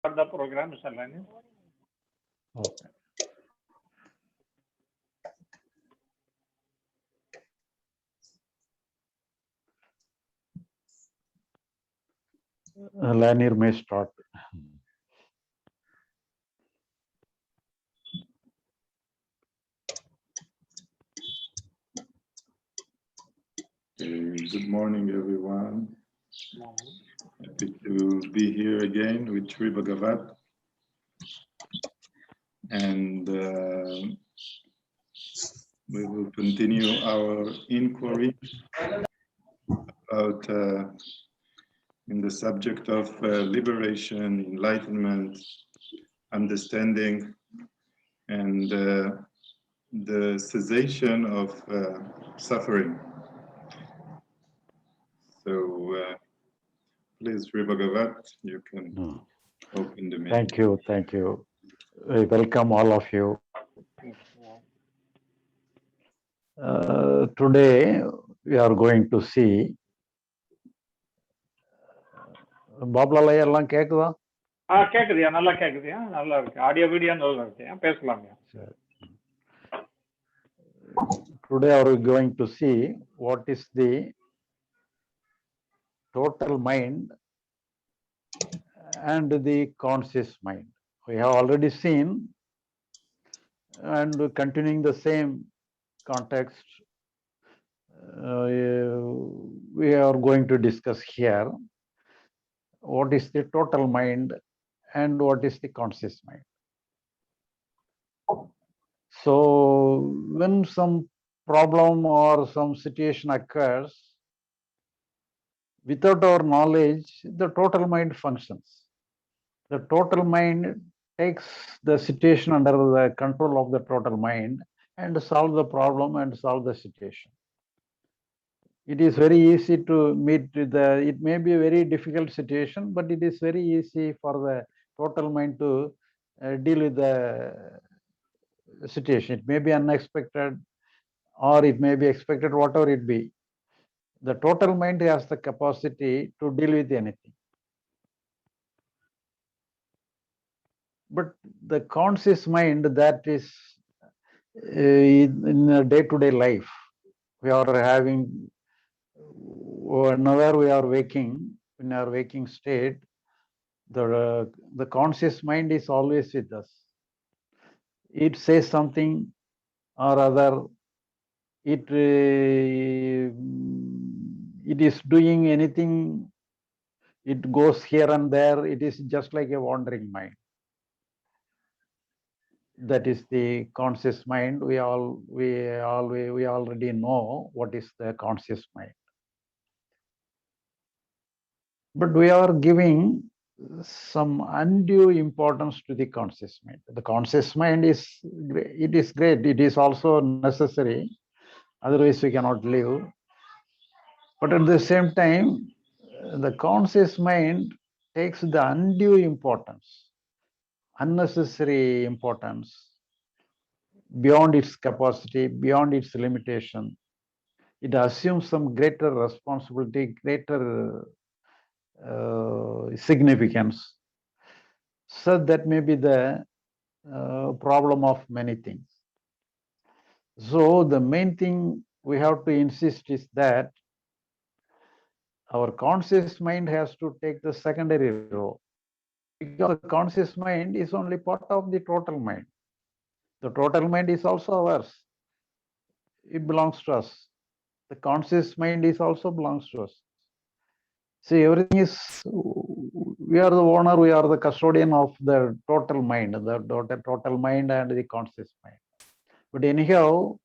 Start the program, Mr. Lenny. Okay. Lanir may start. Good morning, everyone. Happy to be here again with Sri Bagavath. And we will continue our inquiry about in the subject of liberation, enlightenment, understanding, and the cessation of suffering. So please, Sri Bagavath, you can open the meeting. Thank you. I welcome all of you. Today we are going to see பாப்லால எல்லாம் கேக்குதா? கேக்குதியா? நல்லா கேக்குதியா? நல்லா இருக்கு. Audio video நல்லா இருக்கு. பேசலாம்யா. Today are we going to see what is the total mind and the conscious mind. We have already seen, and continuing the same context, we are going to discuss here what is the total mind and what is the conscious mind. So when some problem or some situation occurs, without our knowledge, the total mind functions. The total mind takes the situation under the control of the total mind and solve the problem and solve the situation. It is very easy to meet it may be a very difficult situation, but it is very easy for the total mind to deal with the situation. It may be unexpected or it may be expected, whatever it be. The total mind has the capacity to deal with anything. But the conscious mind, that is in a day-to-day life, we are having, whenever we are waking, in our waking state, the conscious mind is always with us. It says something or other, it is doing anything, it goes here and there, it is just like a wandering mind. That is the conscious mind. We already know what is the conscious mind. But we are giving some undue importance to the conscious mind. The conscious mind is great. It is also necessary. Otherwise, we cannot live. But at the same time, the conscious mind takes the undue importance, unnecessary importance, beyond its capacity, beyond its limitation. It assumes some greater responsibility, greater significance. So that may be the problem of many things. So the main thing we have to insist is that our conscious mind has to take the secondary role, because the conscious mind is only part of the total mind. The total mind is also ours. It belongs to us. The conscious mind is also belongs to us. See, everything is, we are the owner, we are the custodian of the total mind, the total mind and the conscious mind. But anyhow,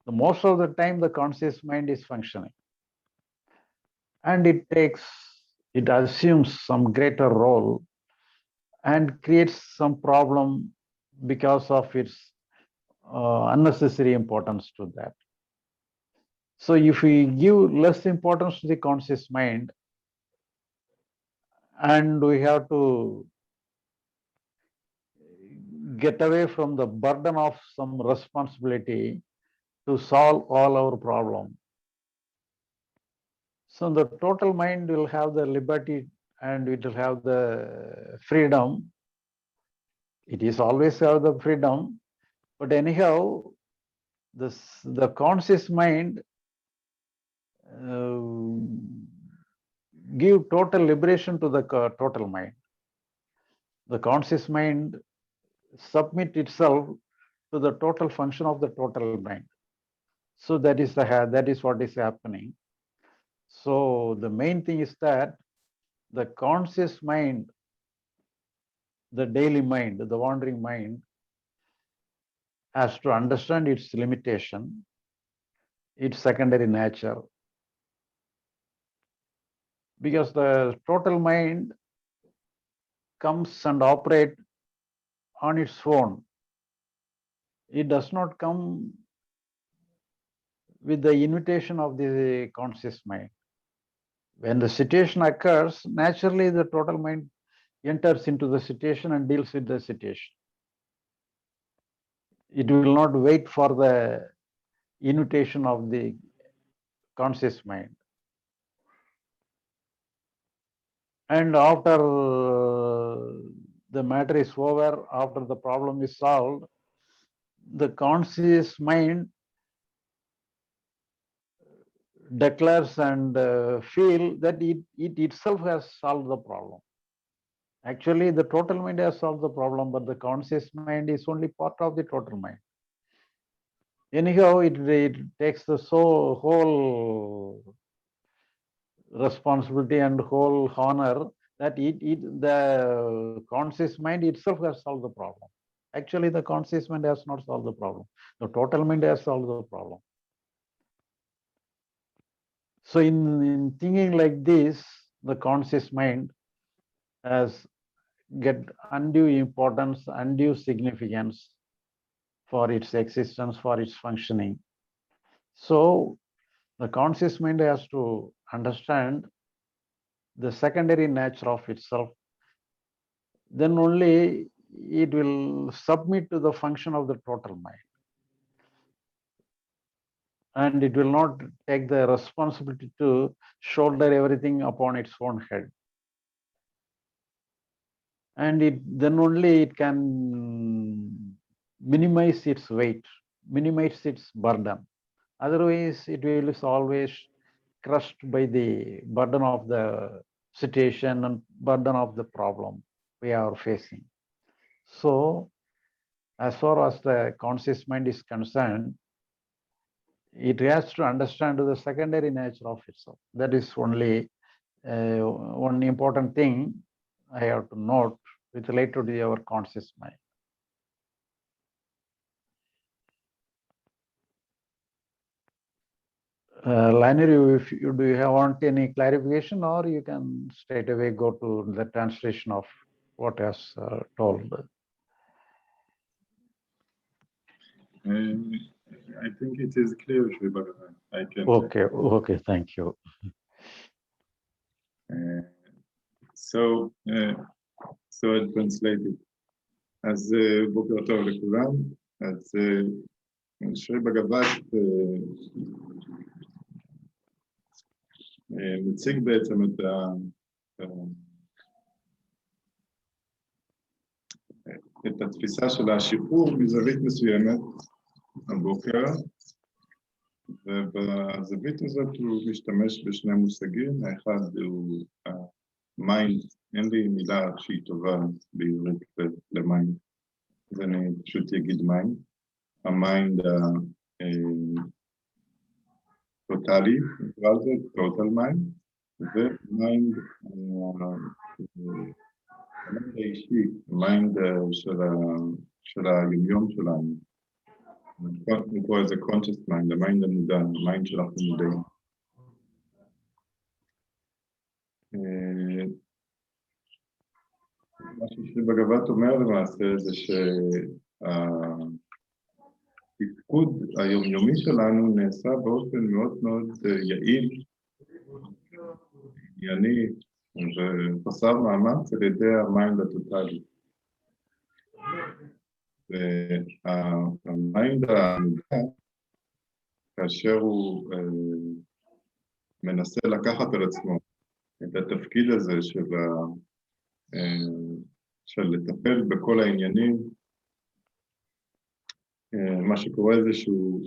the most of the time the conscious mind is functioning. And it assumes some greater role and creates some problem because of its unnecessary importance to that. So if we give less importance to the conscious mind, and we have to get away from the burden of some responsibility to solve all our problems. So the total mind will have the liberty and it will have the freedom. It is always have the freedom, but anyhow, the conscious mind give total liberation to the total mind. The conscious mind submit itself to the total function of the total mind. So that is what is happening. So the main thing is that the conscious mind, the daily mind, the wandering mind, has to understand its limitation, its secondary nature, because the total mind comes and operates on its own. It does not come with the invitation of the conscious mind. When the situation occurs, naturally the total mind enters into the situation and deals with the situation. It will not wait for the invitation of the conscious mind. And after the matter is over, after the problem is solved, the conscious mind declares and feel that it itself has solved the problem. Actually, the total mind has solved the problem, but the conscious mind is only part of the total mind. Anyhow, it takes the whole responsibility and whole honor that the conscious mind itself has solved the problem. Actually, the conscious mind has not solved the problem. The total mind has solved the problem. So in thinking like this, the conscious mind has get undue importance, undue significance for its existence, for its functioning. So the conscious mind has to understand the secondary nature of itself. Then only it will submit to the function of the total mind. And it will not take the responsibility to shoulder everything upon its own head. And then only it can minimize its weight, minimize its burden. Otherwise, it will is always crushed by the burden of the situation and burden of the problem we are facing. So, as far as the conscious mind is concerned, it has to understand the secondary nature of itself. That is only one important thing I have to note with related to our conscious mind. Liner, do you want any clarification, or you can straight away go to the translation of what has told? I think it is clear, Shri Bhagavan. I can. Okay, thank you. So I translated. אז בוקר טוב לכולם. אז שרי בגבת מציג בעצם את התפיסה של השחרור מזווית מסוימת הבוקר, ובזווית הזאת הוא משתמש בשני מושגים. האחד הוא מיינד, אין לי מילה שהיא טובה בעברית למיינד, אז אני פשוט אגיד מיינד. המיינד טוטלי, נקרא לזה טוטל מיינד, ומיינד האישי, מיינד של היומיום שלנו. נקרא לזה conscious mind, המיינד המודע, המיינד שאנחנו מודעים. מה ששרי בגבת אומר למעשה זה שהתפקוד היומיומי שלנו נעשה באופן מאוד מאוד יעיל, ענייני וחסר מאמץ על ידי המיינד הטוטלי. והמיינד המודע, כאשר הוא מנסה לקחת על עצמו את התפקיד הזה של לטפל בכל העניינים. מה שקורה זה שהוא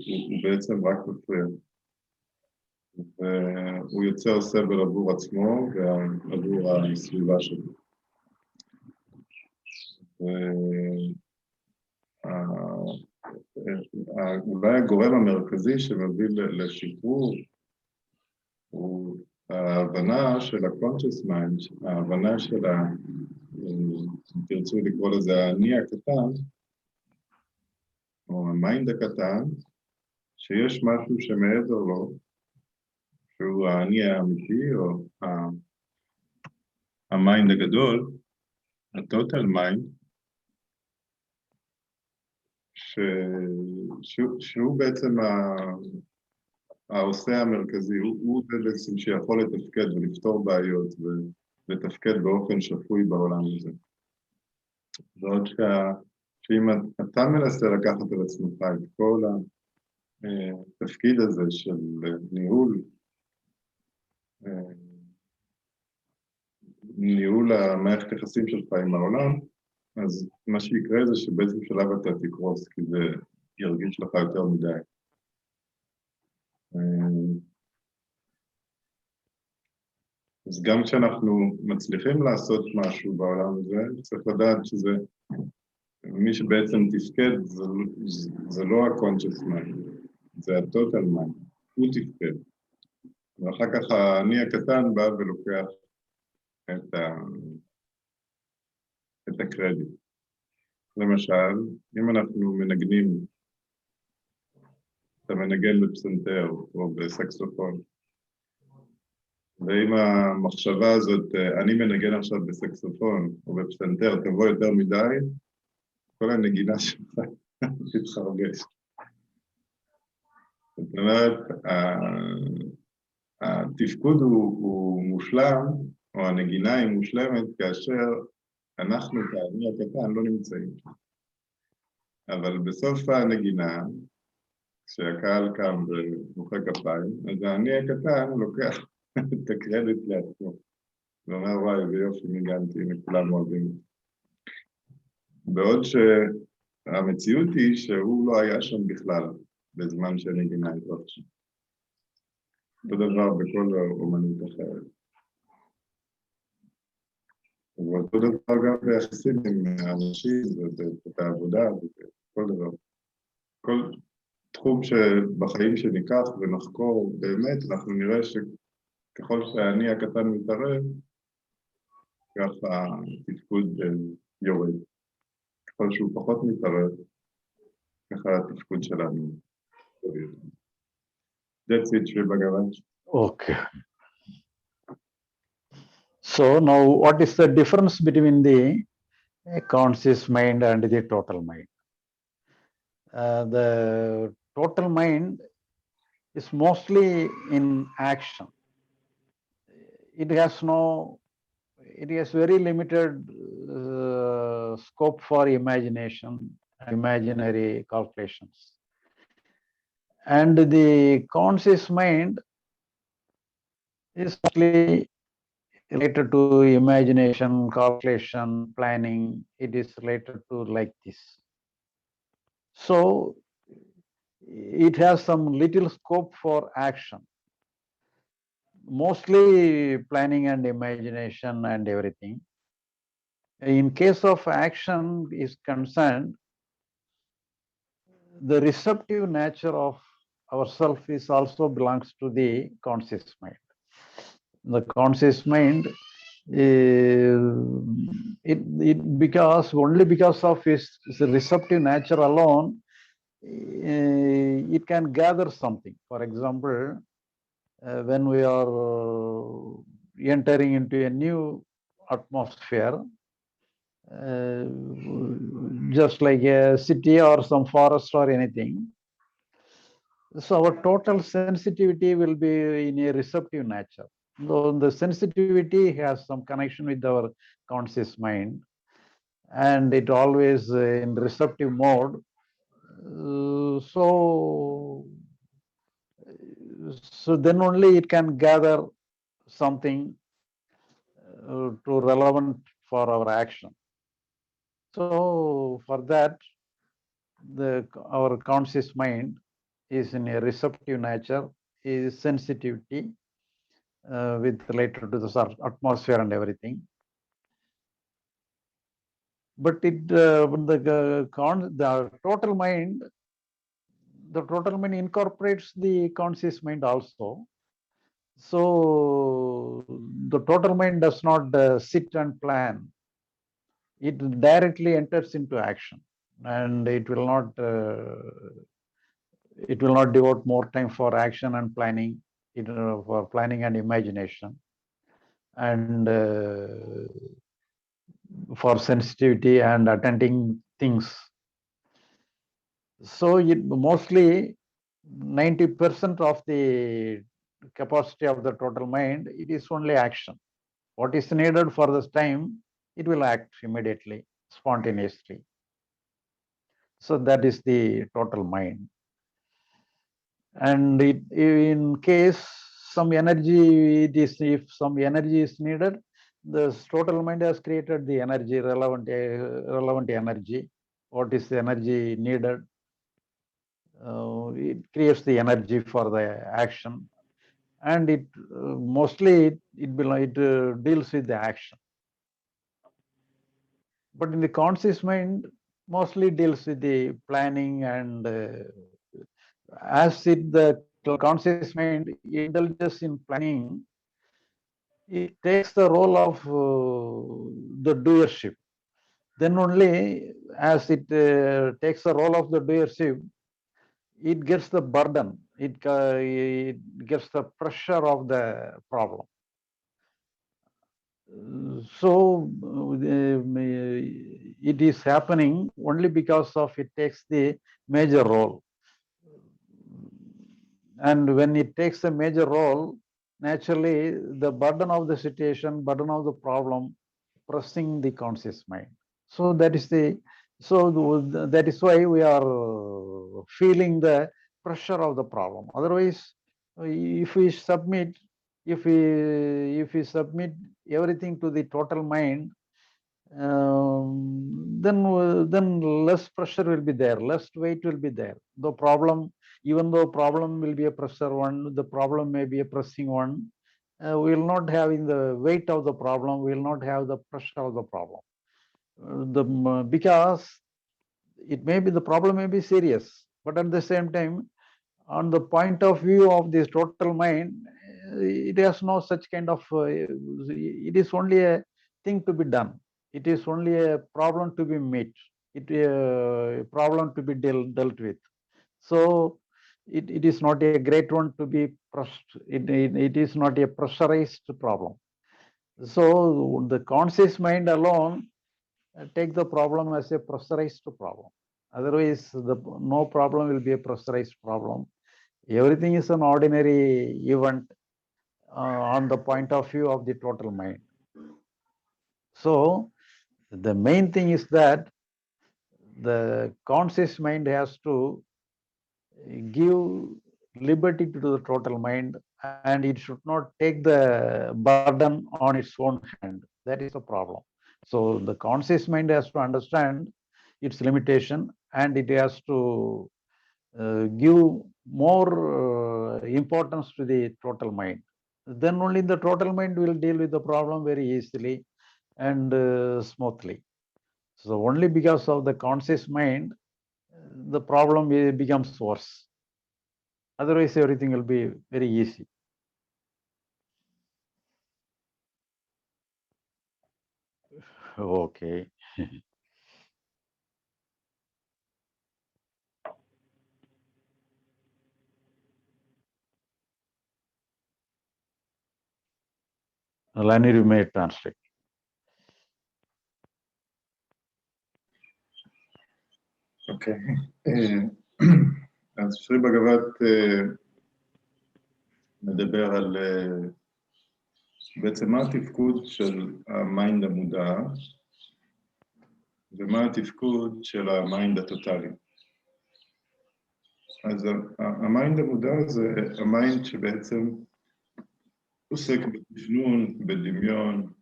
בעצם רק מפריע. והוא יוצר סבל עבור עצמו ועבור הסביבה שלו. אולי הגורם המרכזי שמביא לשיפור הוא ההבנה של ה-conscious mind, ההבנה של אם תרצו לקרוא לזה האני הקטן, או המיינד הקטן, שיש משהו שמעבר לו, שהוא האני האמיתי, או המיינד הגדול, ה-total mind, שהוא בעצם העושה המרכזי, הוא זה בעצם שיכול לתפקד ולפתור בעיות ולתפקד באופן שפוי בעולם הזה. ועוד שאם אתה מנסה לקחת על עצמך את כל התפקיד הזה של ניהול המערכת יחסים שלך עם העולם, אז מה שיקרה זה שבאיזשהו שלב אתה תקרוס, כי זה ירגיש לך יותר מדי. אז גם כשאנחנו מצליחים לעשות משהו בעולם הזה, צריך לדעת שזה, מי שבעצם תפקד, זה לא ה-conscious mind, זה ה-total mind, הוא תפקד. ואחר כך אני הקטן בא ולוקח את הקרדיט. למשל, אם אנחנו מנגנים, אתה מנגן בפסנתר או בסקסופון, ואם המחשבה הזאת, אני מנגן עכשיו בסקסופון או בפסנתר, תבוא יותר מדי, כל הנגינה שלך תתחרגש. זאת אומרת, התפקוד הוא מושלם, או הנגינה היא מושלמת, כאשר אנחנו כאני הקטן לא נמצאים. אבל בסוף הנגינה, כשהקהל קם ומוחא כפיים, אז האני הקטן לוקח את הקרדיט לעצמו. ואומר, וואי, זה יופי, ניגנתי, כולם אוהבים. בעוד שהמציאות היא שהוא לא היה שם בכלל, בזמן שהנגינה התרחשה. אותו דבר בכל אומנות אחרת. ואותו דבר גם ביחסים עם האנשים, ואת העבודה, וכל דבר. כל תחום שבחיים שניקח ונחקור, באמת אנחנו נראה שככל שהאני הקטן מתערב, ככה התפקוד יורד. ככל שהוא פחות מתערב, ככה התפקוד שלנו יורד. That's it, Shri Bagavath. Okay. So now what is the difference between the conscious mind and the total mind? The total mind is mostly in action. It has very limited scope for imagination, imaginary calculations. And the conscious mind is mostly related to imagination, calculation, planning. It is related to like this. So it has some little scope for action. Mostly planning and imagination and everything. In case of action is concerned, the receptive nature of ourself is also belongs to the conscious mind. The conscious mind, only because of its receptive nature alone, it can gather something. For example, when we are entering into a new atmosphere, just like a city or some forest or anything, so our total sensitivity will be in a receptive nature. So the sensitivity has some connection with our conscious mind, and it always in receptive mode. So then only it can gather something to relevant for our action. So for that, our conscious mind is in a receptive nature, is sensitivity with related to the atmosphere and everything. But the total mind incorporates the conscious mind also. So the total mind does not sit and plan. It directly enters into action, and it will not devote more time for action and planning, for planning and imagination, and for sensitivity and attending things. So mostly 90% of the capacity of the total mind, it is only action. What is needed for this time, it will act immediately, spontaneously. So that is the total mind. And in case some energy, if some energy is needed, the total mind has created the energy, relevant energy. What is the energy needed? It creates the energy for the action, and it mostly it deals with the action. But in the conscious mind, mostly deals with the planning, and as the conscious mind indulges in planning, it takes the role of the doership. Then only as it takes the role of the doership, it gets the burden, it gets the pressure of the problem. So it is happening only because of it takes the major role. And when it takes a major role, naturally the burden of the situation, burden of the problem, pressing the conscious mind. So that is that is why we are feeling the pressure of the problem. Otherwise, if we submit everything to the total mind, then less pressure will be there, less weight will be there. The problem, even though problem will be a pressure one, the problem may be a pressing one, we will not have in the weight of the problem, we will not have the pressure of the problem. Because the problem may be serious, but at the same time, on the point of view of this total mind, it has no such kind of, it is only a thing to be done. It is only a problem to be met. It a problem to be dealt with. So it is not a great one to be pressed. It is not a pressurized problem. So the conscious mind alone take the problem as a pressurized problem. Otherwise, no problem will be a pressurized problem. Everything is an ordinary event on the point of view of the total mind. So the main thing is that the conscious mind has to give liberty to the total mind, and it should not take the burden on its own hand. That is the problem. So the conscious mind has to understand its limitation, and it has to give more importance to the total mind. Then only the total mind will deal with the problem very easily and smoothly. So only because of the conscious mind, the problem becomes worse. Otherwise, everything will be very easy. Okay. Lani, you may translate. אוקיי. אז שרי בגבת מדבר על בעצם מה התפקוד של המיינד המודע ומה התפקוד של המיינד הטוטלי. אז המיינד המודע זה המיינד שבעצם עוסק בתכנון, בדמיון,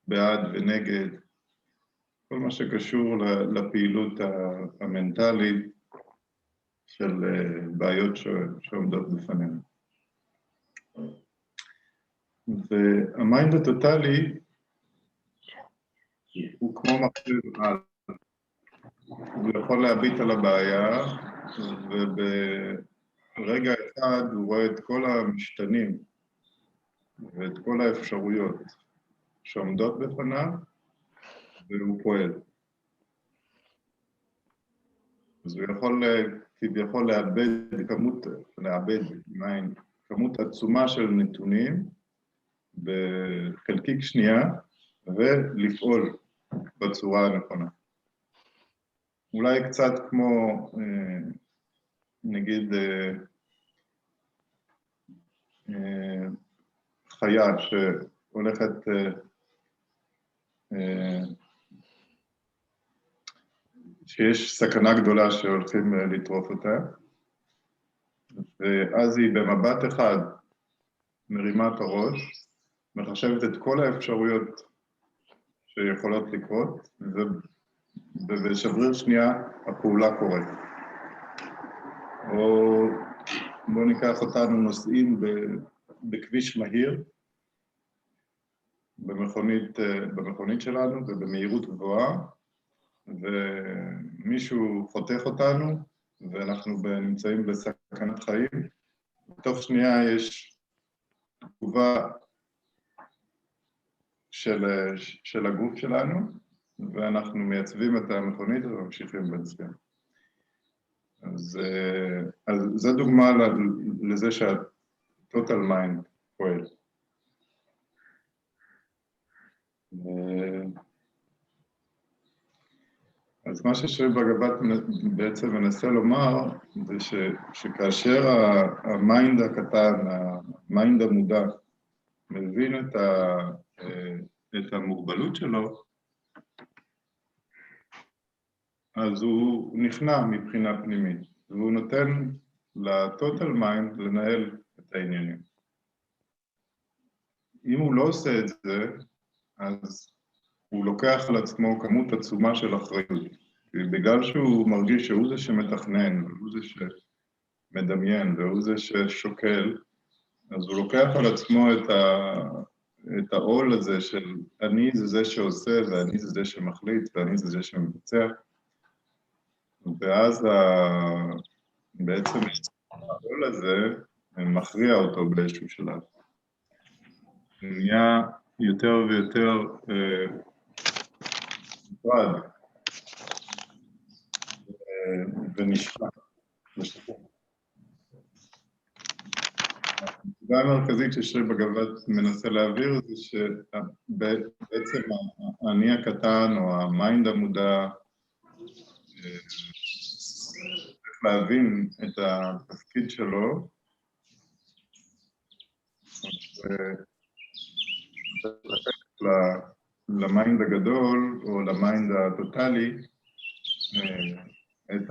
בעד ונגד, כל מה שקשור לפעילות המנטלית של בעיות שעומדות בפנינו. והמיינד הטוטלי הוא כמו מכשיר על. הוא יכול להביט על הבעיה, וברגע אחד הוא רואה את כל המשתנים ואת כל האפשרויות שעומדות בפניו, והוא פועל. אז הוא יכול כביכול לאבד כמות עצומה של נתונים בחלקיק שנייה, ולפעול בצורה הנכונה. אולי קצת כמו, נגיד, חיה שהולכת, שיש סכנה גדולה שהולכים לטרוף אותה, ואז היא במבט אחד מרימה את הראש, מחשבת את כל האפשרויות שיכולות לקרות, ובשבריר שנייה הפעולה קורית. או בואו ניקח אותנו נוסעים בכביש מהיר, במכונית שלנו ובמהירות גבוהה, ומישהו חותך אותנו, ואנחנו נמצאים בסכנת חיים. בתוך שנייה יש תגובה של הגוף שלנו, ואנחנו מייצבים את המכונית וממשיכים בנסיעה. אז זו דוגמה לזה שה-total mind פועל. אז מה ששרי בגבת בעצם מנסה לומר, זה שכאשר המיינד הקטן, המיינד המודע, מבין את המוגבלות שלו, אז הוא נכנע מבחינה פנימית, והוא נותן לטוטל מיינד לנהל את העניינים. אם הוא לא עושה את זה, אז הוא לוקח על עצמו כמות עצומה של אחריות. בגלל שהוא מרגיש שהוא זה שמתכנן, הוא זה שמדמיין, והוא זה ששוקל, אז הוא לוקח על עצמו את העול הזה של אני זה שעושה, ואני זה שמחליט, ואני זה שמבצע. ואז בעצם העול הזה מכריע אותו באיזשהו שלב. הוא נהיה יותר ויותר נפרד ונשחק. הנקודה המרכזית ששרי בגבת מנסה להעביר זה שבעצם האני הקטן או המיינד המודע צריך להבין את התפקיד שלו ולתת למיינד הגדול או למיינד הטוטלי את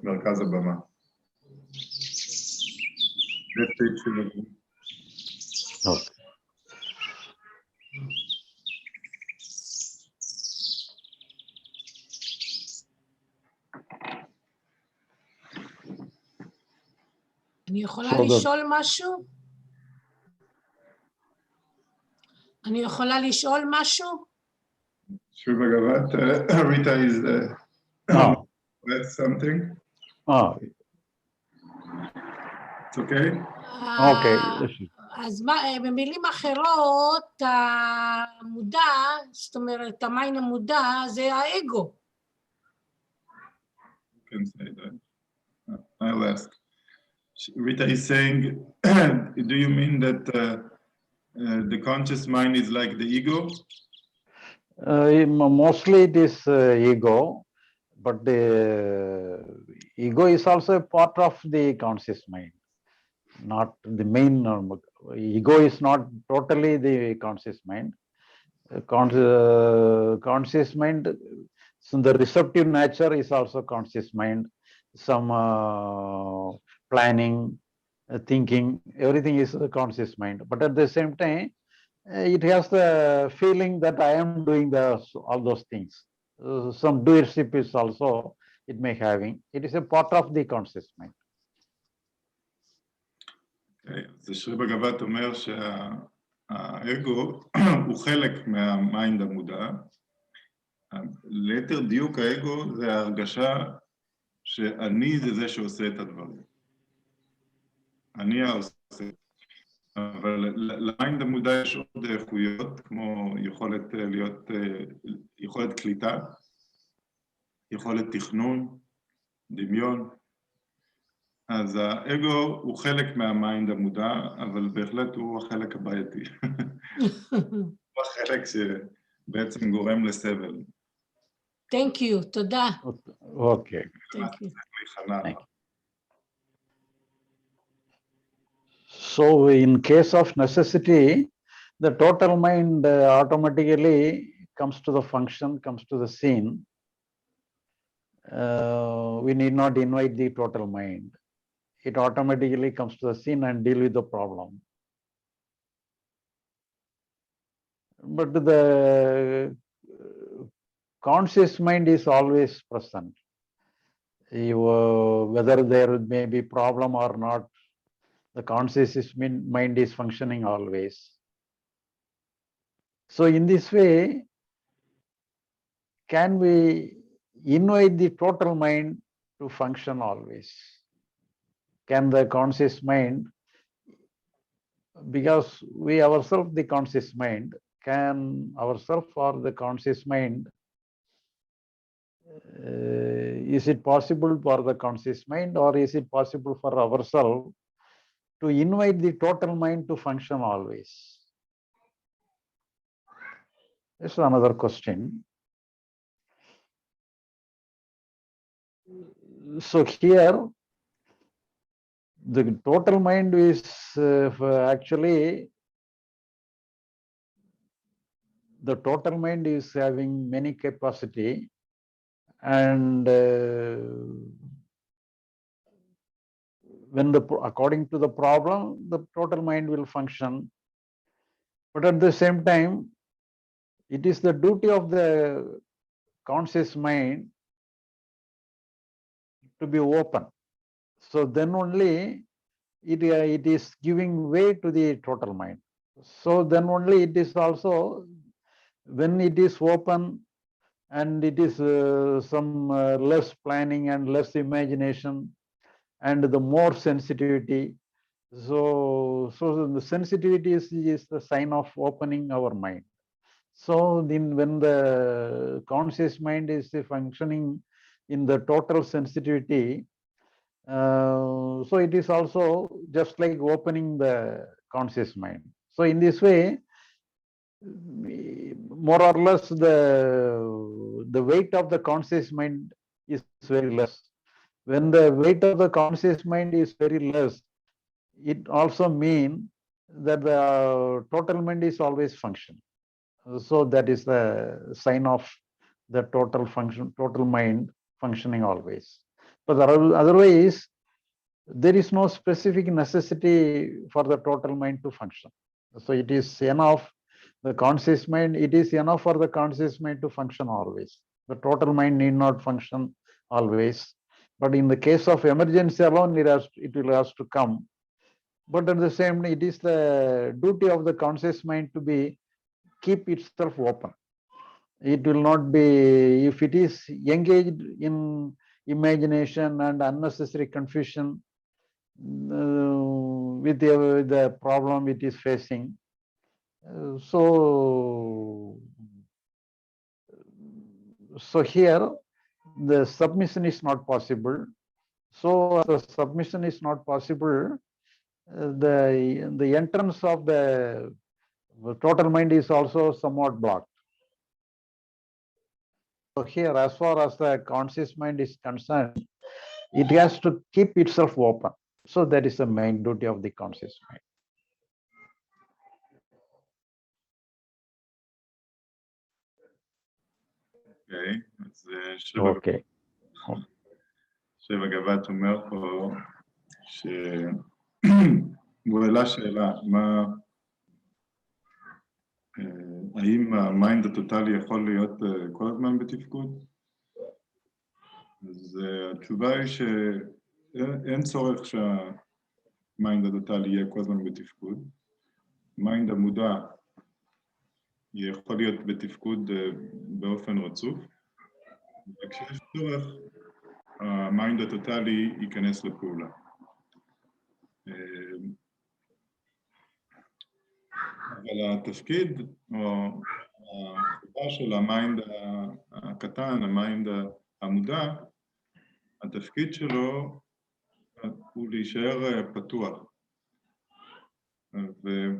מרכז הבמה. אני יכולה לשאול משהו? אני יכולה לשאול משהו? Shri Bagavath, Rita is that's something? Oh. It's okay? Okay. אז במילים אחרות, המודע, זאת אומרת, המיין המודע, זה האגו. You can say that. I'll ask. Rita is saying, do you mean that the conscious mind is like the ego? Mostly it is ego, but the ego is also a part of the conscious mind, not the main. Ego is not totally the conscious mind. Conscious mind, so the receptive nature is also conscious mind. Some planning, thinking, everything is a conscious mind. But at the same time, it has the feeling that I am doing all those things. Some doership is also it may having. It is a part of the conscious mind. זה שרי בגבת אומר שהאגו הוא חלק מהמיינד המודע. ליתר דיוק האגו זה ההרגשה שאני זה שעושה את הדברים. אני העושה. אבל למיינד המודע יש עוד איכויות, כמו יכולת קליטה, יכולת תכנון, דמיון. אז האגו הוא חלק מהמיינד המודע, אבל בהחלט הוא החלק הבעייתי. הוא החלק שבעצם גורם לסבל. Thank you, תודה. Okay. Thank you. So in case of necessity, the total mind automatically comes to the function, comes to the scene. We need not invite the total mind. It automatically comes to the scene and deal with the problem. But the conscious mind is always present. Whether there may be problem or not, the conscious mind is functioning always. So in this way, can we invite the total mind to function always? Can the conscious mind, because we ourselves the conscious mind, can ourselves or the conscious mind, is it possible for the conscious mind or is it possible for ourselves to invite the total mind to function always? This is another question. So here, the total mind is actually, the total mind is having many capacity, and when according to the problem, the total mind will function. But at the same time, it is the duty of the conscious mind to be open. So then only it is giving way to the total mind. So then only it is also, when it is open and it is some less planning and less imagination and the more sensitivity. So the sensitivity is the sign of opening our mind. So then when the conscious mind is functioning in the total sensitivity, so it is also just like opening the conscious mind. So in this way, more or less the weight of the conscious mind is very less. When the weight of the conscious mind is very less, it also means that the total mind is always functioning. So that is the sign of the total mind functioning always. But otherwise, there is no specific necessity for the total mind to function. So it is enough, the conscious mind, it is enough for the conscious mind to function always. The total mind need not function always. But in the case of emergency alone, it will have to come. But at the same time, it is the duty of the conscious mind to keep itself open. It will not be, if it is engaged in imagination and unnecessary confusion with the problem it is facing. So here the submission is not possible. So the submission is not possible. The entrance of the total mind is also somewhat blocked. So here, as far as the conscious mind is concerned, it has to keep itself open. So that is the main duty of the conscious mind. אוקיי, אז Okay. שבגבת אומר פה שהוא העלה שאלה, האם המיינד הטוטלי יכול להיות כל הזמן בתפקוד? אז התשובה היא שאין צורך שהמיינד הטוטלי יהיה כל הזמן בתפקוד. מיינד המודע יכול להיות בתפקוד באופן רצוף, וכשיש צורך, המיינד הטוטלי ייכנס לפעולה. אבל התפקיד או החובה של המיינד הקטן, המיינד המודע, התפקיד שלו הוא להישאר פתוח.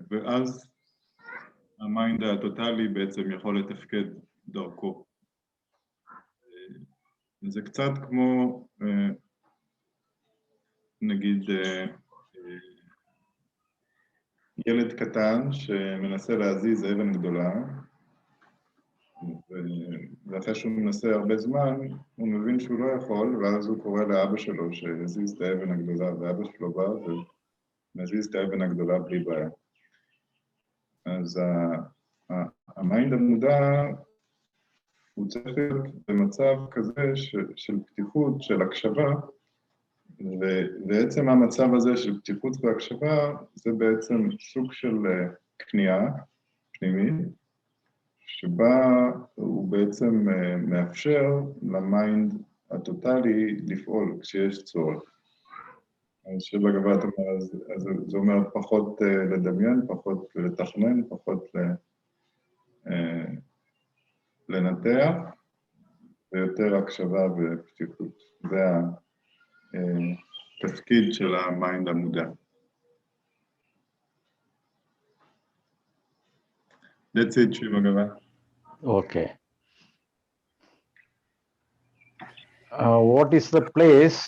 ואז המיינד הטוטלי בעצם יכול לתפקד דרכו. זה קצת כמו, נגיד, ילד קטן שמנסה להזיז אבן גדולה, ואחרי שהוא מנסה הרבה זמן, הוא מבין שהוא לא יכול, ואז הוא קורא לאבא שלו שיזיז את האבן הגדולה, ואבא שלו בא ומזיז את האבן הגדולה בלי בעיה. אז המיינד המודע הוא צריך להיות במצב כזה של פתיחות, של הקשבה, ובעצם המצב הזה של פתיחות והקשבה זה בעצם סוג של כניעה פנימית, שבה הוא בעצם מאפשר למיינד הטוטלי לפעול כשיש צורך. אז שבגבת אומר, אז זה אומר פחות לדמיין, פחות לתכנן, פחות לנתח, ויותר הקשבה ופתיחות. זה התפקיד של המיינד המודע. That's it, Bagavath. Okay. What is the place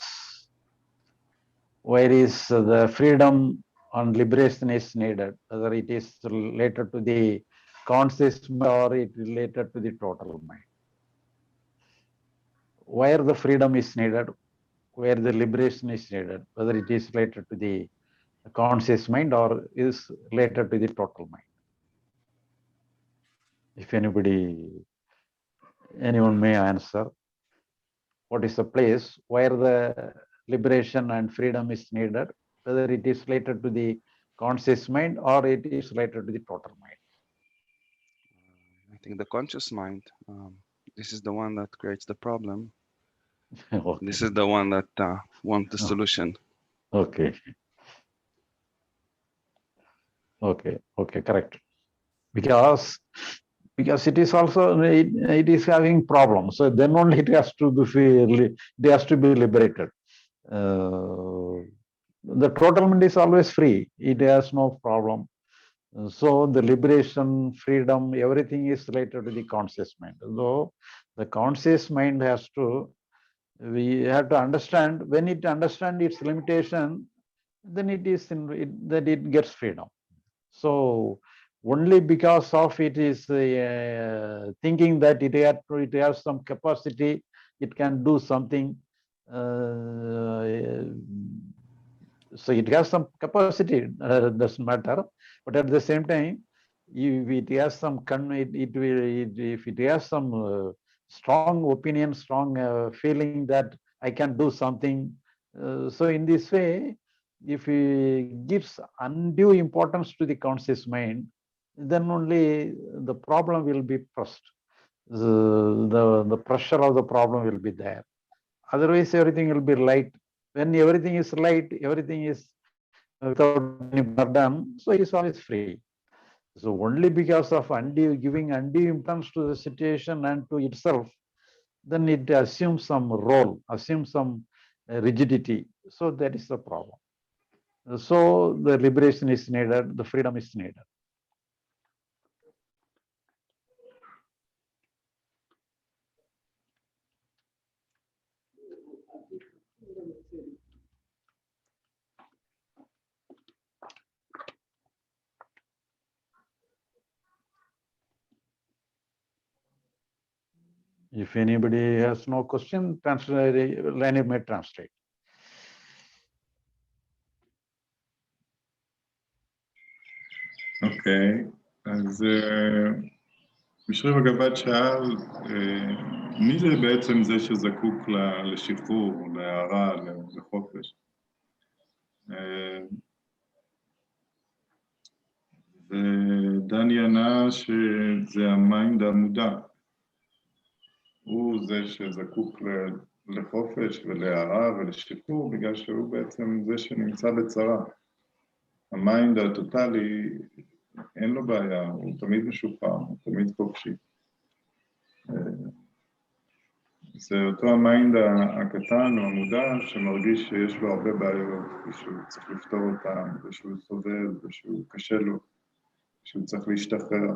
where is the freedom and liberation is needed, whether it is related to the conscious mind or it related to the total mind? Where the freedom is needed, where the liberation is needed, whether it is related to the conscious mind or is related to the total mind. If anyone may answer, what is the place where the liberation and freedom is needed, whether it is related to the conscious mind or it is related to the total mind? I think the conscious mind, this is the one that creates the problem. Okay. This is the one that wants the solution. Okay. Okay. Okay. Correct. Because it is also it is having problems. So then only it has to be liberated. The total mind is always free. It has no problem. So the liberation, freedom, everything is related to the conscious mind. So the conscious mind we have to understand, when it understands its limitation, then it gets freedom. So only because of it is thinking that it has some capacity, it can do something. So it has some capacity, doesn't matter. But at the same time, if it has some strong opinion, strong feeling that I can do something. So in this way, if he gives undue importance to the conscious mind, then only the problem will be pressed. The pressure of the problem will be there. Otherwise, everything will be light. When everything is light, everything is without any burden, so it is always free. So only because of giving undue importance to the situation and to itself, then it assumes some role, assumes some rigidity. So that is the problem. So the liberation is needed, the freedom is needed. If anybody has no question, Lenny may translate. אוקיי, אז אז משרי בגבת שאל, מי זה בעצם זה שזקוק לשחרור, להערה, לחופש? ודני ענה שזה המיינד המודע. הוא זה שזקוק לחופש ולהערה ולשחרור, בגלל שהוא בעצם זה שנמצא בצרה. המיינד הטוטלי, אין לו בעיה, הוא תמיד משוחרר, הוא תמיד חופשי. זה אותו המיינד הקטן או המודע שמרגיש שיש לו הרבה בעיות, ושהוא צריך לפתור אותם, ושהוא סובל, ושהוא קשה לו, ושהוא צריך להשתחרר.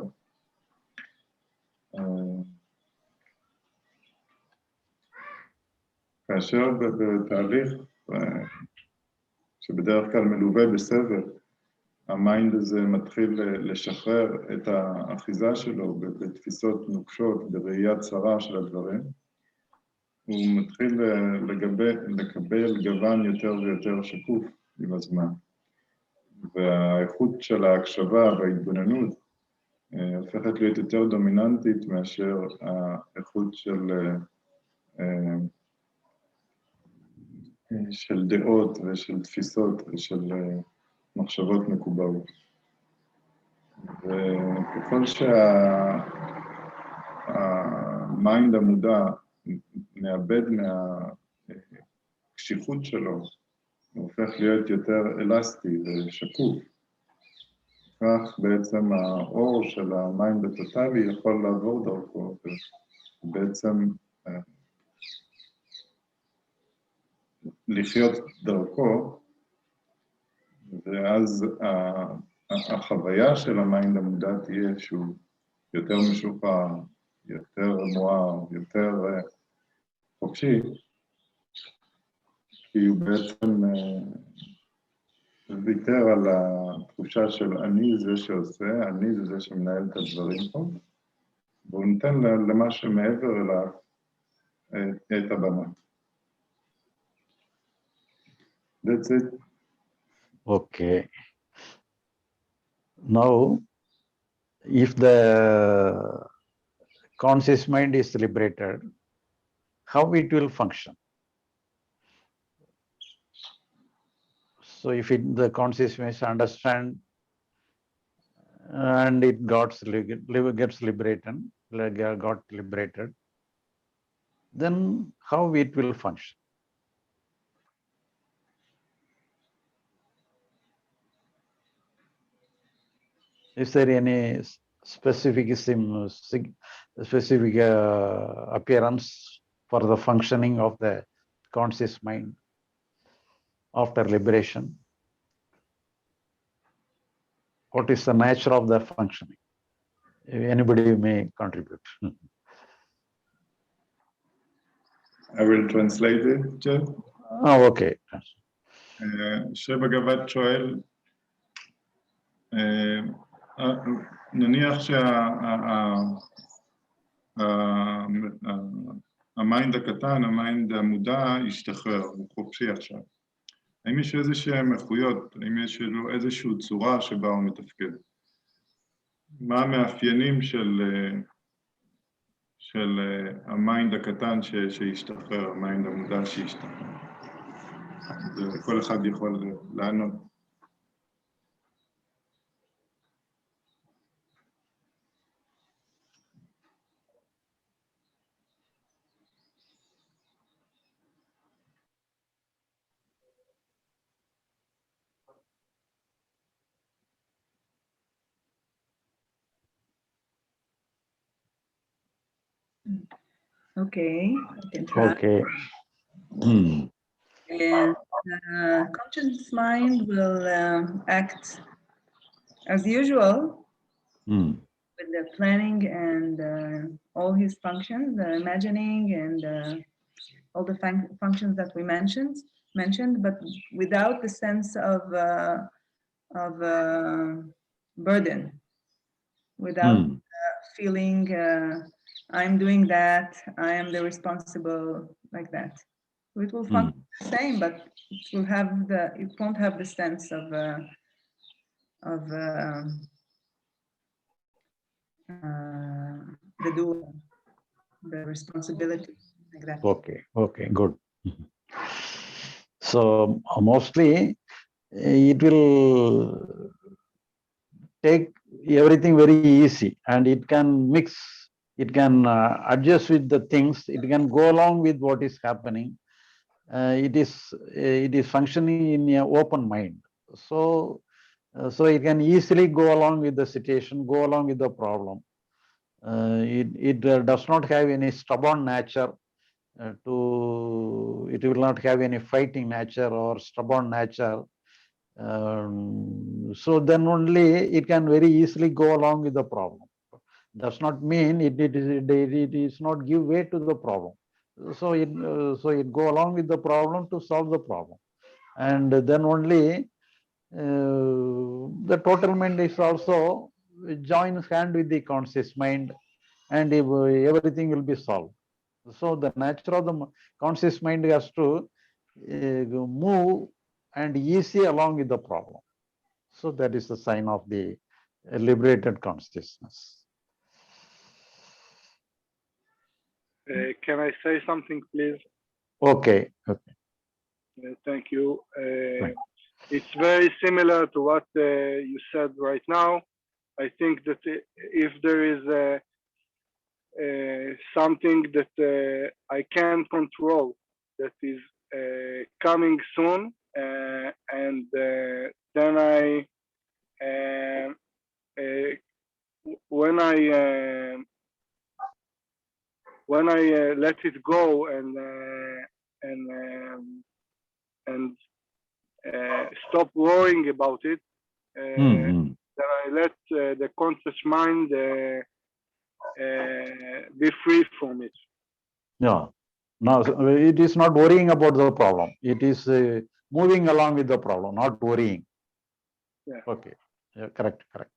כאשר בתהליך שבדרך כלל מלווה בסבל, המיינד הזה מתחיל לשחרר את האחיזה שלו בתפיסות נוקשות, בראייה צרה של הדברים, הוא מתחיל לקבל גוון יותר ויותר שקוף עם הזמן. והאיכות של ההקשבה וההתבוננות הופכת להיות יותר דומיננטית מאשר האיכות של דעות ושל תפיסות ושל מחשבות מקובעות. וככל שהמיינד המודע מאבד מהקשיחות שלו, הוא הופך להיות יותר אלסטי ושקוף. כך בעצם האור של המיינד הטוטלי יכול לעבור דרכו, ובעצם לחיות דרכו, ואז החוויה של המיינד המודע תהיה שהוא יותר משוחרר, יותר מואר, יותר חופשי, כי הוא בעצם ויתר על התחושה של אני זה שעושה, אני זה שמנהל את הדברים פה, והוא נותן למה שמעבר אליו את הבמה. That's it. Okay. Now, if the conscious mind is liberated, how it will function? So if the conscious mind understand and it gets liberated, got liberated, then how it will function? Is there any specific appearance for the functioning of the conscious mind after liberation? What is the nature of the functioning? Anybody may contribute. I will translate it, Jeff. Oh, okay. שבגבת שואל, נניח שהמיינד הקטן, המיינד המודע, ישתחרר, הוא חופשי עכשיו. האם יש איזשהם איכויות, האם יש איזושהי צורה שבה הוא מתפקד? מה המאפיינים של המיינד הקטן שישתחרר, המיינד המודע שישתחרר? כל אחד יכול לענות. Okay, I can try. Okay. And conscious mind will act as usual with the planning and all his functions, the imagining and all the functions that we mentioned, but without the sense of burden, without feeling I'm doing that, I am the responsible, like that. It will function the same, but it will have it won't have the sense of the doer, the responsibility, like that. Okay, okay, good. So mostly it will take everything very easy, and it can mix, it can adjust with the things, it can go along with what is happening. It is functioning in an open mind. So it can easily go along with the situation, go along with the problem. It does not have any stubborn nature. It will not have any fighting nature or stubborn nature. So then only it can very easily go along with the problem. Does not mean it is not give way to the problem. So it go along with the problem to solve the problem, and then only the total mind is also joins hand with the conscious mind, and everything will be solved. So the nature of the conscious mind has to move and easy along with the problem. So that is the sign of the liberated consciousness. Can I say something, please? Okay. Okay. Thank you. It's very similar to what you said right now. I think that if there is something that I can't control that is coming soon, and then when I let it go and stop worrying about it, then I let the conscious mind be free from it. Yeah. No, it is not worrying about the problem. It is moving along with the problem, not worrying. Yeah. Okay. Yeah, correct. Correct.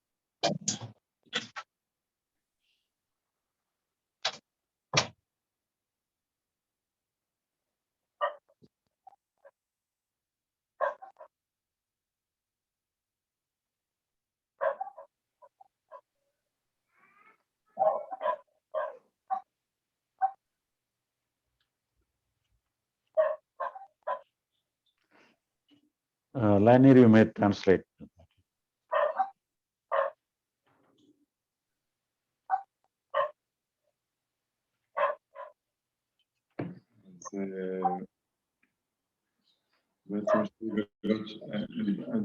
Lanier, you may translate. בעצם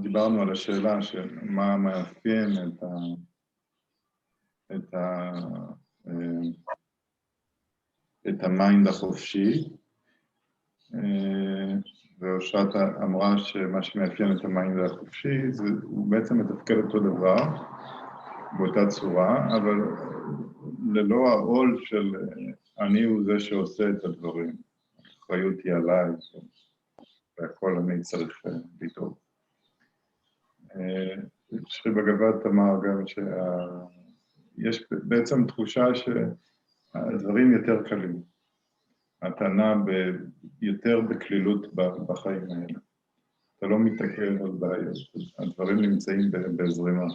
דיברנו על השאלה של מה מאפיין את המיינד החופשי, ואושרת אמרה שמה שמאפיין את המיינד החופשי הוא בעצם מתפקד אותו דבר באותה צורה, אבל ללא העול של אני הוא זה שעושה את הדברים, האחריות היא עליי והכל אני צריך לדאוג. שרי בגבת אמר גם שיש בעצם תחושה שהדברים יותר קלים. התענה יותר בקלילות בחיים האלה. אתה לא מתעכב על בעיות, הדברים נמצאים בזרימה.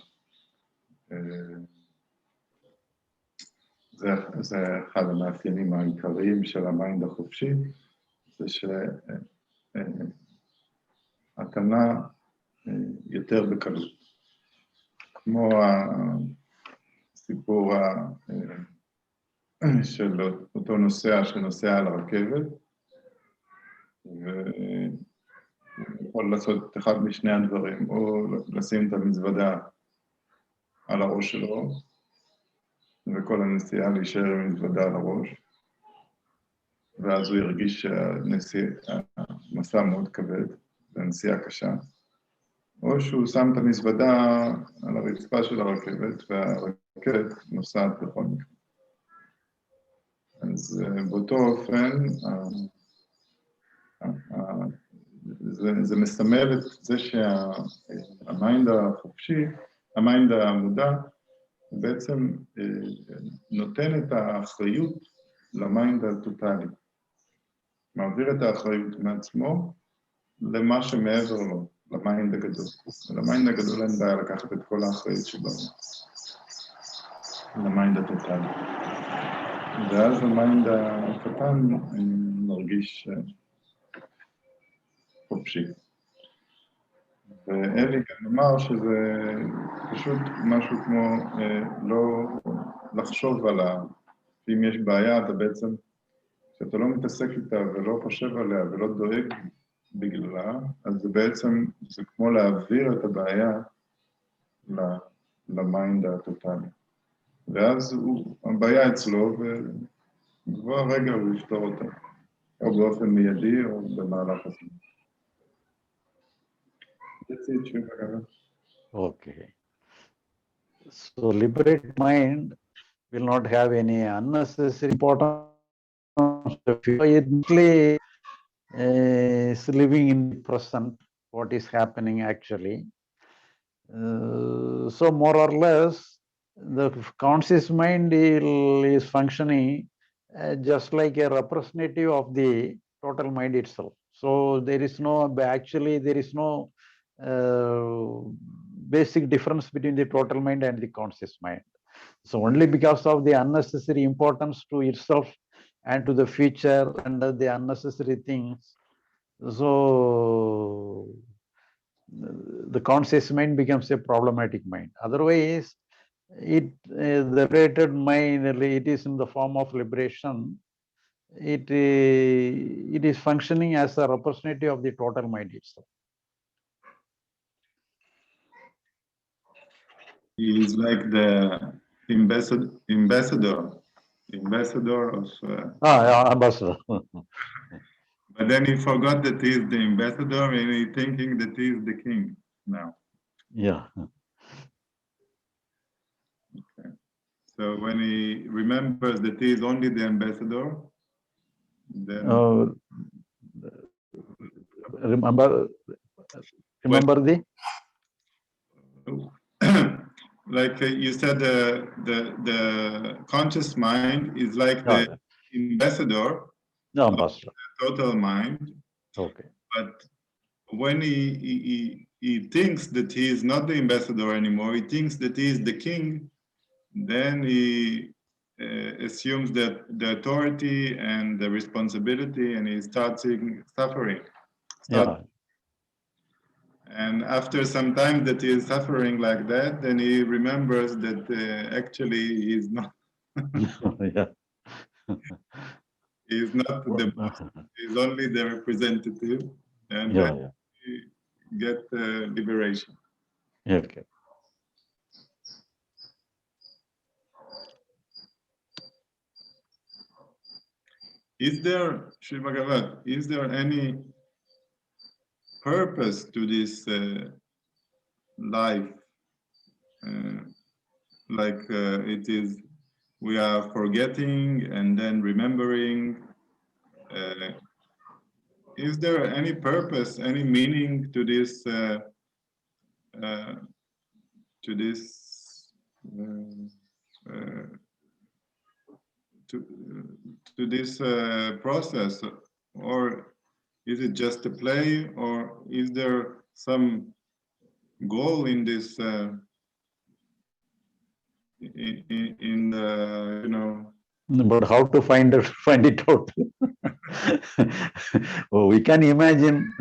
זה אחד המאפיינים העיקריים של המיינד החופשי, זה שהתענה יותר בקלות. כמו הסיפור של אותו נוסע שנוסע על הרכבת, ויכול לעשות אחד משני הדברים, או לשים את המזוודה על הראש שלו, וכל הנסיעה להישאר עם המזוודה על הראש, ואז הוא ירגיש שהמסע מאוד כבד, והנסיעה קשה, או שהוא שם את המזוודה על הרצפה של הרכבת, והרכבת נוסעת בכל מקרה. אז באותו אופן, זה מסמל את זה שהמיינד החופשי, המיינד המודע, בעצם נותן את האחריות למיינד הטוטלי. מעביר את האחריות מעצמו למה שמעבר לו, למיינד הגדול. למיינד הגדול אין בעיה לקחת את כל האחריות שלו. למיינד הטוטלי. ואז המיינד הקטן מרגיש חופשי. ואלי גם אמר שזה פשוט משהו כמו לא לחשוב עליו. אם יש בעיה, אתה בעצם, כשאתה לא מתעסק איתה ולא חושב עליה ולא דואג בגללה, אז זה בעצם, זה כמו להעביר את הבעיה למיינד הטוטלי. ואז הבעיה אצלו, ובוא הרגע הוא יפתור אותה, או באופן מיידי או במהלך הזמן. That's it, Bagavath. Okay. So liberated mind will not have any unnecessary importance. It mostly is living in the present, what is happening actually. So more or less, the conscious mind is functioning just like a representative of the total mind itself. So there is no, actually there is no basic difference between the total mind and the conscious mind. So only because of the unnecessary importance to itself and to the future and the unnecessary things, so the conscious mind becomes a problematic mind. Otherwise, the liberated mind, it is in the form of liberation. It is functioning as a representative of the total mind itself. He is like the ambassador of. Ambassador. But then he forgot that he is the ambassador and he thinking that he is the king now. Yeah. Okay. So when he remembers that he is only the ambassador, then remember the? Like you said, the conscious mind is like the ambassador. No, ambassador. Of the total mind. Okay. But when he thinks that he is not the ambassador anymore, he thinks that he is the king, then he assumes that the authority and the responsibility, and he starts suffering. And after some time that he is suffering like that, then he remembers that actually he is not. He is not the boss. He is only the representative, and then he get liberation. Okay. Is there, Shri Bagavath, is there any purpose to this life? It is, we are forgetting and then remembering. Is there any purpose, any meaning to this? To this process, or is it just a play, or is there some goal in this? In the, you know. But how to find it out? We can imagine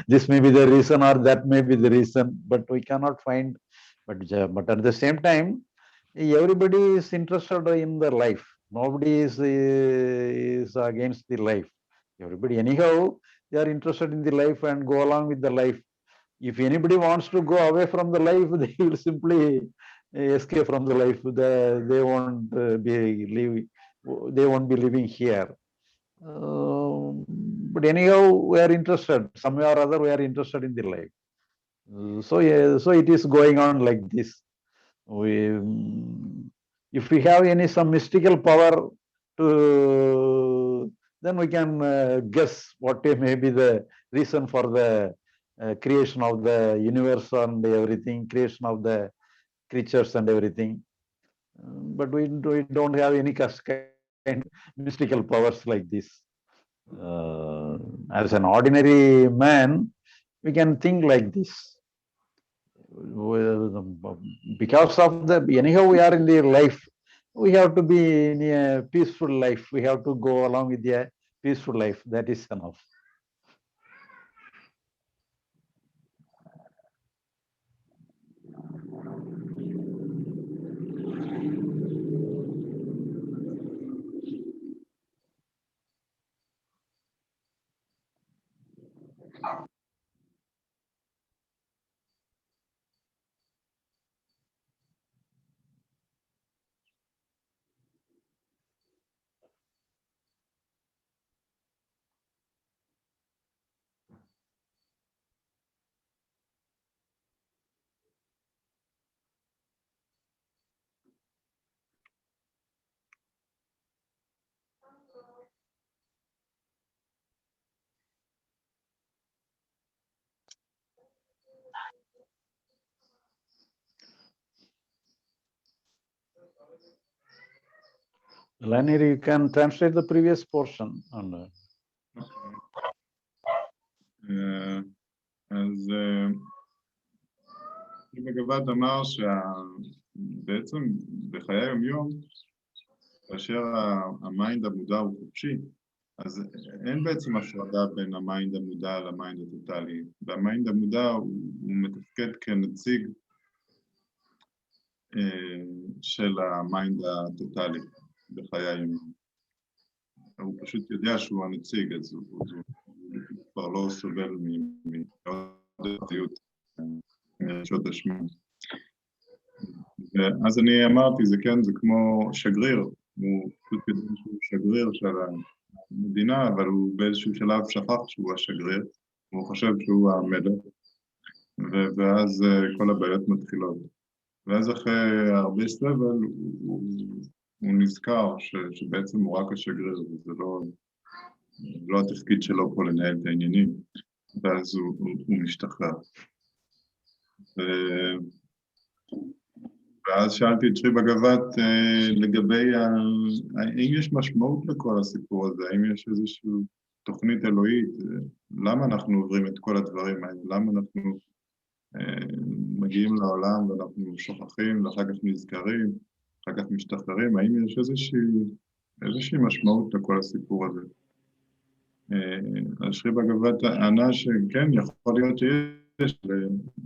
this may be the reason or that may be the reason, but we cannot find. But at the same time, everybody is interested in the life. Nobody is against the life. Everybody, anyhow, they are interested in the life and go along with the life. If anybody wants to go away from the life, they will simply escape from the life. They won't be living here. But anyhow, we are interested. Somewhere or other, we are interested in the life. So it is going on like this. If we have some mystical power then we can guess what may be the reason for the creation of the universe and everything, creation of the creatures and everything. But we don't have any kind of mystical powers like this. As an ordinary man, we can think like this. Because of anyhow we are in the life, we have to be in a peaceful life. We have to go along with a peaceful life. That is enough. Lanir, you can translate the previous portion. אז בגבת אמר שבעצם בחיי היום-יום, כאשר המיינד המודע הוא חופשי, אז אין בעצם הפרדה בין המיינד המודע למיינד הטוטלי, והמיינד המודע הוא מתפקד כנציג של המיינד הטוטלי בחיי היום-יום. הוא פשוט יודע שהוא הנציג, אז הוא כבר לא סובל מעודפיות, מרשות אשמה. ואז אני אמרתי, זה כן, זה כמו שגריר, הוא פשוט יודע שהוא שגריר של המדינה, אבל הוא באיזשהו שלב שכח שהוא השגריר, הוא חושב שהוא המלך, ואז כל הבעיות מתחילות. ואז אחרי הרבה סבל, הוא נזכר שבעצם הוא רק השגריר, וזה לא התפקיד שלו פה לנהל את העניינים, ואז הוא משתחרר. ואז שאלתי את שרי בגבת לגבי האם יש משמעות לכל הסיפור הזה, האם יש איזושהי תוכנית אלוהית, למה אנחנו עוברים את כל הדברים האלה, למה אנחנו מגיעים לעולם ואנחנו שוכחים ואחר כך נזכרים, אחר כך משתחררים, האם יש איזושהי משמעות לכל הסיפור הזה. אז שרי בגבת ענה שכן, יכול להיות שיש,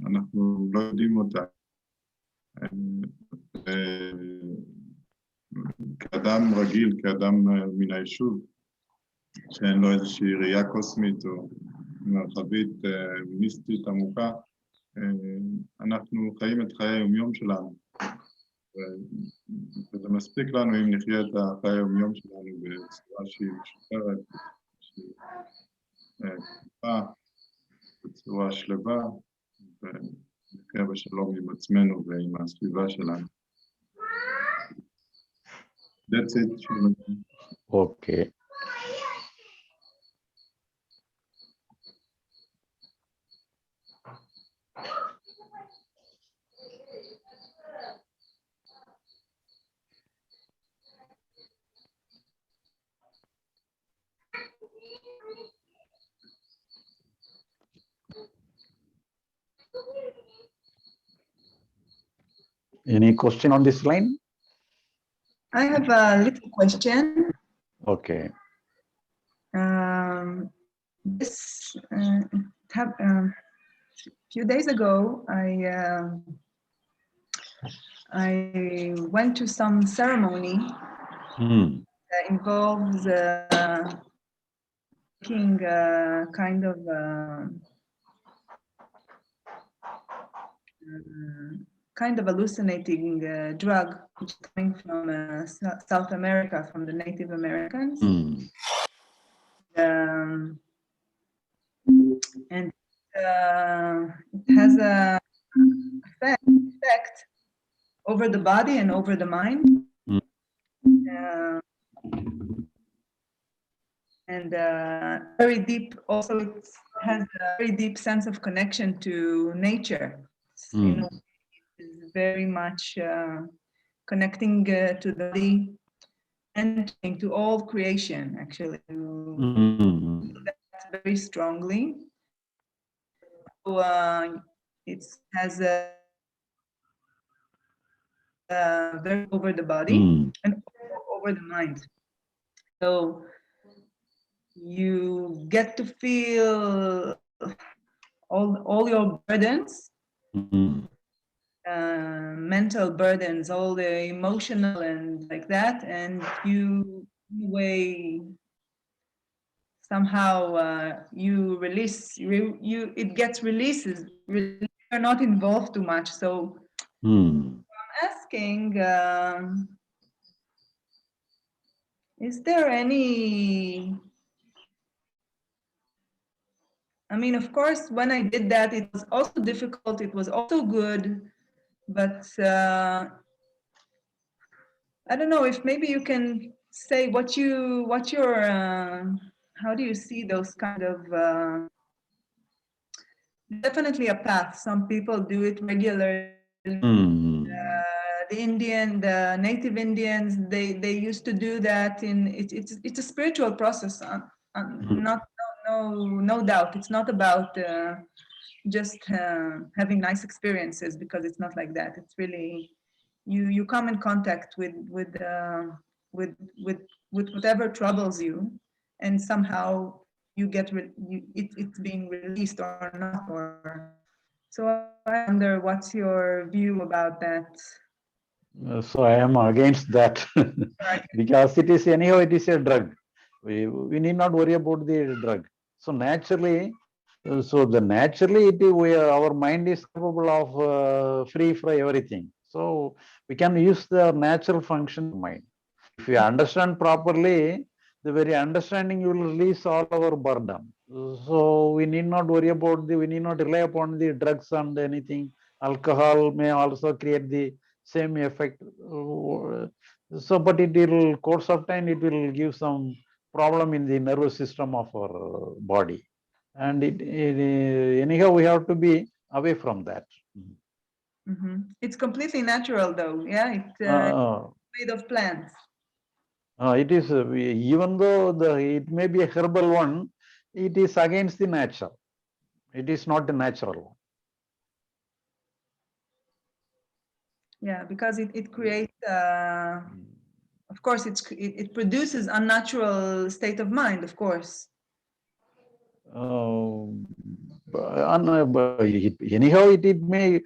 אנחנו לא יודעים אותה. כאדם רגיל, כאדם מן היישוב, שאין לו איזושהי ראייה קוסמית או מרחבית מיסטית עמוקה, אנחנו חיים את חיי היומיום שלנו. וזה מספיק לנו אם נחיה את חיי היומיום שלנו בצורה שהיא משופרת, שהיא פתוחה, בצורה שלווה, ונחיה בשלום עם עצמנו ועם הסביבה שלנו. That's it. Okay. Any question on this line? I have a little question. Okay. This a few days ago, I went to some ceremony that involves taking kind of hallucinating drug, which is coming from South America, from the Native Americans. And it has a effect over the body and over the mind. And very deep, also it has a very deep sense of connection to nature. It's very much connecting to the body and to all creation, actually. That's very strongly. So it has a very over the body and over the mind. So you get to feel all your burdens, mental burdens, all the emotional and like that, and you in a way somehow you release you it gets releases. You're not involved too much. So I'm asking, is there any? I mean, of course, when I did that, it was also difficult. It was also good, but I don't know if maybe you can say what your how do you see those kind of definitely a path. Some people do it regularly. The native Indians, they used to do that. It's a spiritual process. No doubt. It's not about just having nice experiences, because it's not like that. It's really you come in contact with whatever troubles you, and somehow you get it's being released or not. Or so I wonder what's your view about that. So I am against that because it is anyhow it is a drug. We need not worry about the drug. So naturally, our mind is capable of free from everything. So we can use the natural function of mind. If you understand properly, the very understanding will release all our burden. So we need not worry about we need not rely upon the drugs and anything. Alcohol may also create the same effect. So, but it will, course of time, it will give some problem in the nervous system of our body. And anyhow, we have to be away from that. It's completely natural though. Yeah, it's made of plants. It is, even though it may be a herbal one, it is against the nature. It is not the natural one. Yeah, because it creates, of course, it produces unnatural state of mind, of course. Anyhow, it may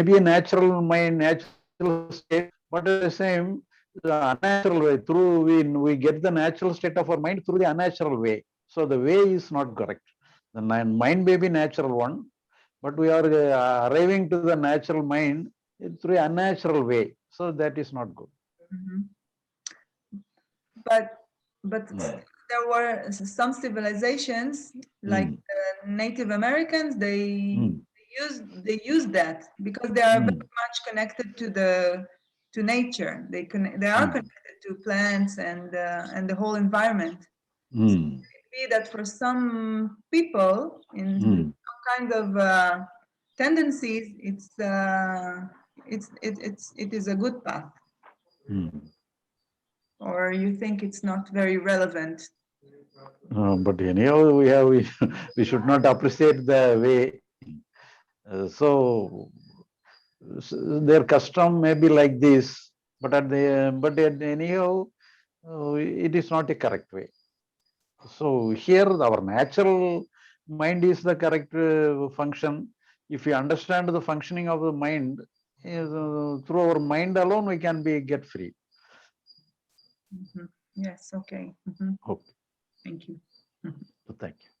be a natural mind, natural state, but at the same unnatural way. Through we get the natural state of our mind through the unnatural way. So the way is not correct. The mind may be natural one, but we are arriving to the natural mind through an unnatural way. So that is not good. But there were some civilizations like Native Americans. They use that because they are very much connected to nature. They are connected to plants and the whole environment. So it could be that for some people in some kind of tendencies, it is a good path. Or you think it's not very relevant? But anyhow, we should not appreciate the way. So their custom may be like this, but anyhow, it is not a correct way. So here, our natural mind is the correct function. If we understand the functioning of the mind, through our mind alone, we can get free. Yes. Okay. Okay. Thank you. Thank you.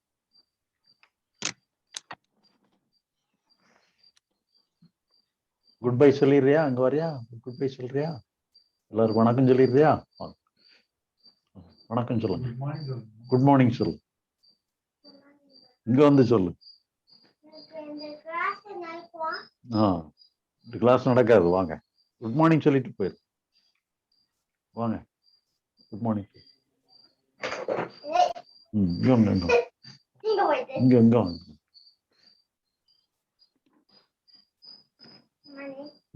Goodbye சொல்லிடுறியா அங்க வரியா goodbye சொல்றியா எல்லாரும் வணக்கம் சொல்லிடுறியா வணக்கம் சொல்லுங்க good morning சொல்லு இங்க வந்து சொல்லு கிளாஸ் நடக்காது வாங்க குட் மார்னிங் சொல்லிட்டு போயிரு வாங்க குட் மார்னிங் இங்க வாங்க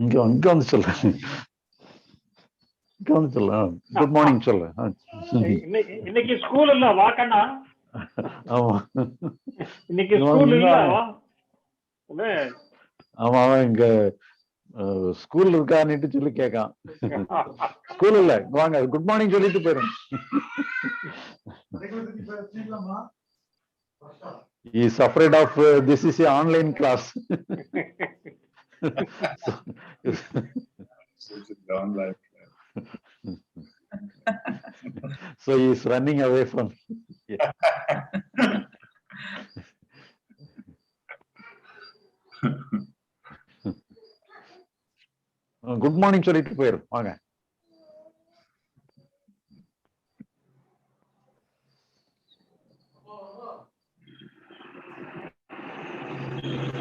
இங்க வந்து சொல்லு இங்க வந்து சொல்லு குட் மார்னிங் சொல்லு இன்னைக்கு ஸ்கூல் இல்ல வாக்கண்ணா ஆமா இன்னைக்கு ஸ்கூல் இல்ல ஆமா இங்க ஸ்கூல் இருக்கான்னுட்டு சொல்லி கேட்கான். ஸ்கூல் இல்ல, வாங்க குட் மார்னிங் சொல்லிட்டு போயிடும். He is afraid of this is a online class. So he is running away from. Good morning சொல்லிட்டு போயிடும், வாங்க.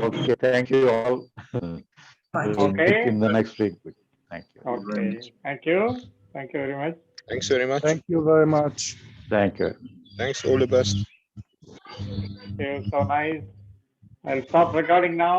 Okay, thank you all. We'll Okay. meet in the next week. Thank you. Okay. Thank you. Thank you very much. Thanks very much. Thank you very much. Thank you. Thanks. All the best. Okay, so nice. I'll stop recording now.